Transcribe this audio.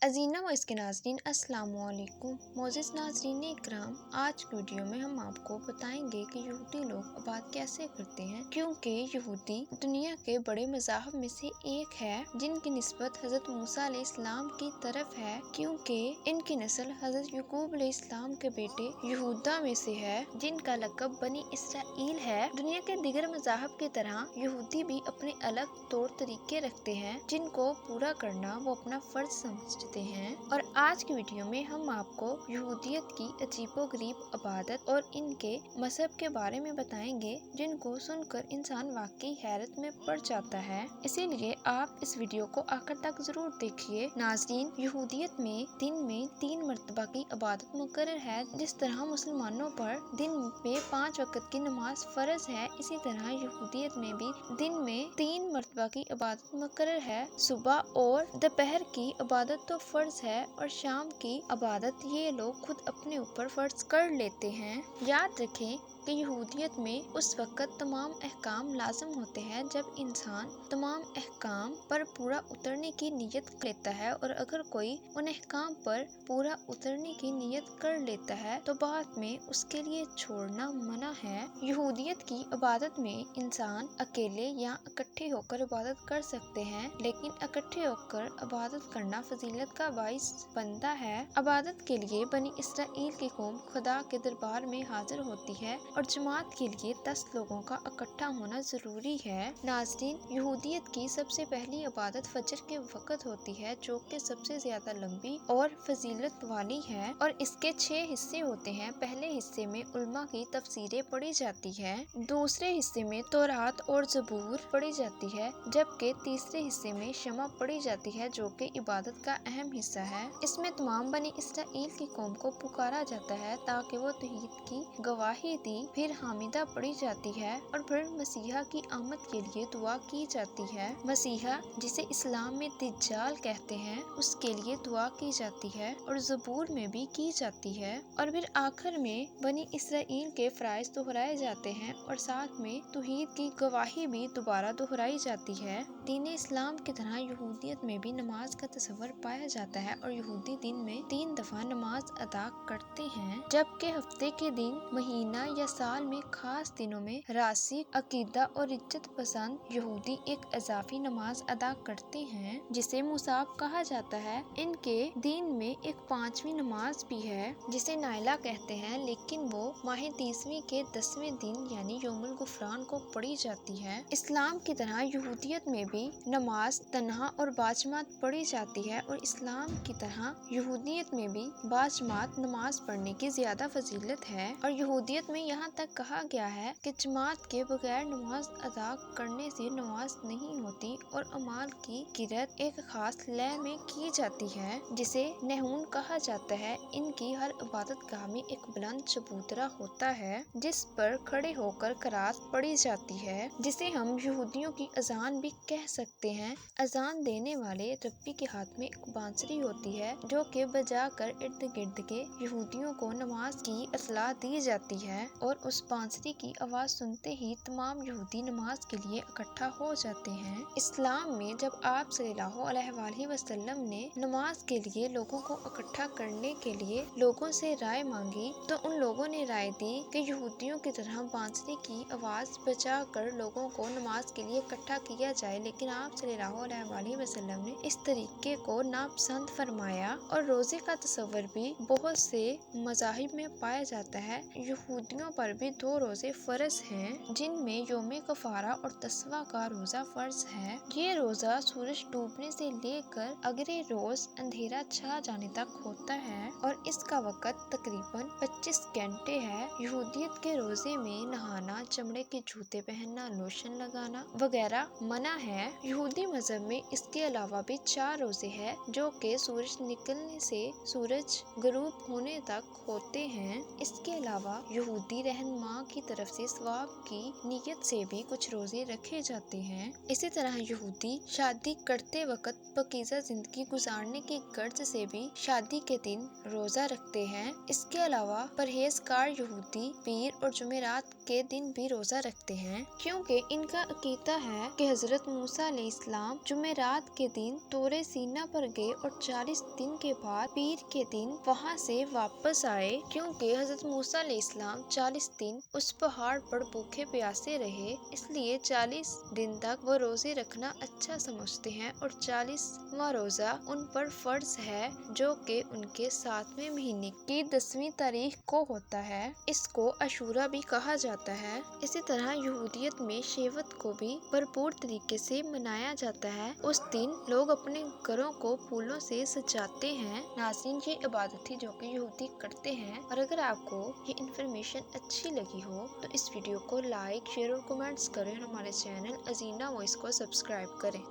अजीना व इसके नाज़रीन अस्सलाम वालेकुम। मोअज़्ज़िज़ नाज़रीन इकराम, आज की वीडियो में हम आपको बताएंगे कि यहूदी लोग इबादत कैसे करते हैं, क्योंकि यहूदी दुनिया के बड़े मज़ाहब में से एक है जिनकी निस्बत हज़रत मूसा अलैहिस्सलाम की तरफ है, क्योंकि इनकी नस्ल हज़रत याकूब अलैहिस्सलाम के बेटे यहूदा में से है जिनका लक़ब बनी इसराइल है। दुनिया के दीगर मज़ाहब की तरह यहूदी भी अपने अलग तौर तरीके रखते हैं जिनको पूरा करना वो अपना फर्ज समझते हैं। और आज की वीडियो में हम आपको यहूदियत की अजीबोगरीब इबादत और इनके मजहब के बारे में बताएंगे जिनको सुनकर इंसान वाकई हैरत में पड़ जाता है। इसीलिए आप इस वीडियो को आखिर तक जरूर देखिए। नाज़रीन, यहूदियत में दिन में 3 मरतबा की इबादत मुकर्रर है। जिस तरह मुसलमानों पर दिन में 5 वक्त की नमाज फर्ज है, इसी तरह यहूदियत में भी दिन में 3 मरतबा की इबादत मुकर्रर है। सुबह और दोपहर की इबादत तो फर्ज है और शाम की इबादत ये लोग खुद अपने ऊपर फर्ज कर लेते हैं। याद रखें कि यहूदियत में उस वक़्त तमाम अहकाम लाज़िम होते हैं जब इंसान तमाम अहकाम पर पूरा उतरने की नीयत लेता है, और अगर कोई उन अहकाम पर पूरा उतरने की नीयत कर लेता है तो बाद में उसके लिए छोड़ना मना है। यहूदियत की इबादत में इंसान अकेले या इकट्ठे होकर इबादत कर सकते हैं, लेकिन इकट्ठे होकर इबादत करना फजीलत का बाइस बनता है। इबादत के लिए बनी इसराइल की कौम खुदा के दरबार में हाजिर होती है और जमात के लिए 10 लोगों का इकट्ठा होना जरूरी है। नाज़रीन, यहूदियत की सबसे पहली इबादत फजर के वक़्त होती है, जो कि सबसे ज्यादा लंबी और फजीलत वाली है, और इसके 6 हिस्से होते हैं। पहले हिस्से में उलमा की तफसीरें पढ़ी जाती है, दूसरे हिस्से में तौरात और ज़बूर पढ़ी जाती है, जबकि तीसरे हिस्से में शमा पढ़ी जाती है जो कि इबादत का अहम हिस्सा है। इसमें तमाम बनी इसराइल की कौम को पुकारा जाता है ताकि वो तौहीद की गवाही दी। फिर हामिदा पढ़ी जाती है और फिर मसीहा की आमद के लिए दुआ की जाती है। मसीहा, जिसे इस्लाम में दज्जाल कहते हैं, उसके लिए दुआ की जाती है और ज़बूर में भी की जाती है। और फिर आखिर में बनी इसराइल के फराइज़ दोहराए जाते हैं और साथ में तौहीद की गवाही भी दोबारा दोहराई जाती है। दीन इस्लाम की तरह यहूदियत में भी नमाज का तस्वर पाया जाता है और यहूदी दिन में 3 दफा नमाज अदा करते हैं, जबकि हफ्ते के दिन, महीना या साल में खास दिनों में रासिक, अकीदा और इज्जत पसंद यहूदी एक इजाफी नमाज अदा करते हैं जिसे मुसाब कहा जाता है। इनके दिन में एक 5वीं नमाज भी है जिसे नाइला कहते हैं, लेकिन वो माह 30वीं के 10वें दिन यानी यौमुल गुफरान को पढ़ी जाती है। इस्लाम की तरह यहूदियत में भी नमाज तन्हा और बाजमात पढ़ी जाती है, और इस्लाम की तरह यहूदियत में भी बाजमात नमाज पढ़ने की ज्यादा फजीलत है। और यहूदियत में यहाँ तक कहा गया है कि जमात के बगैर नमाज अदा करने से नमाज नहीं होती, और अमाल की किरत एक खास लय में की जाती है जिसे नहून कहा जाता है। इनकी हर इबादत गाह में एक बुलंद चबूतरा होता है जिस पर खड़े होकर क़रात पढ़ी जाती है, जिसे हम यहूदियों की अजान भी कह सकते हैं। अजान देने वाले रब्बी के हाथ में एक बांसुरी होती है जो कि बजा कर इर्द गिर्द के यहूदियों को नमाज की इत्तला दी जाती है, और उस बांसुरी की आवाज सुनते ही तमाम यहूदी नमाज के लिए इकट्ठा हो जाते हैं। इस्लाम में जब आप सल्लल्लाहु अलैहि वसल्लम ने नमाज के लिए लोगों को इकट्ठा करने के लिए लोगों से राय मांगी, तो उन लोगों ने राय दी कि यहूदियों की तरह बांसुरी की आवाज बजा कर लोगों को नमाज के लिए इकट्ठा किया जाए, लेकिन आप सल्लल्लाहु अलैहि वसल्लम ने इस तरीके को नापसंद फरमाया। और रोजे का तस्वर भी बहुत से मज़ाहिब में पाया जाता है। यहूदियों पर भी 2 रोजे फर्ज हैं, जिनमें यौम कफारा और तस्वा का रोजा फर्ज है। ये रोजा सूरज डूबने से लेकर अगले रोज अंधेरा छा जाने तक होता है और इसका वक़्त तकरीबन 25 घंटे है। यहूदियत के रोजे में नहाना, चमड़े के जूते पहनना, लोशन लगाना वगैरह मना है। यहूदी मजहब में इसके अलावा भी 4 रोजे हैं जो कि सूरज निकलने से सूरज गुरूब होने तक होते हैं। इसके अलावा यहूदी रहनुमा की तरफ से सवाब की नीयत से भी कुछ रोजे रखे जाते हैं। इसी तरह यहूदी शादी करते वक्त पाकीज़ा जिंदगी गुजारने की गर्ज से भी शादी के दिन रोजा रखते हैं। इसके अलावा परहेजगार यहूदी पीर और जुमेरात के दिन भी रोजा रखते हैं, क्योंकि इनका अकीदा है कि हजरत मूसा अलैहिस्सलाम जुमेरात के दिन तोरे सीना पर गए रहे और 40 दिन के बाद पीर के दिन वहाँ से वापस आए, क्योंकि हजरत मूसा अलैहिस्सलाम 40 दिन उस पहाड़ पर भूखे प्यासे रहे, इसलिए 40 दिन तक वो रोजे रखना अच्छा समझते हैं और 40वां रोजा उन पर फर्ज है, जो कि उनके 7वें महीने की 10वीं तारीख को होता है। इसको अशूरा भी कहा जाता है। इसी तरह यहूदियत में शेवत को भी भरपूर तरीके से मनाया जाता है। उस दिन लोग अपने घरों को फूलों से सजाते हैं। नाज़रीन, ये इबादत थी जो कि यहूदी करते हैं। और अगर आपको ये इन्फॉर्मेशन अच्छी लगी हो तो इस वीडियो को लाइक, शेयर और कमेंट्स करें। हमारे चैनल अजीना वॉइस को सब्सक्राइब करें।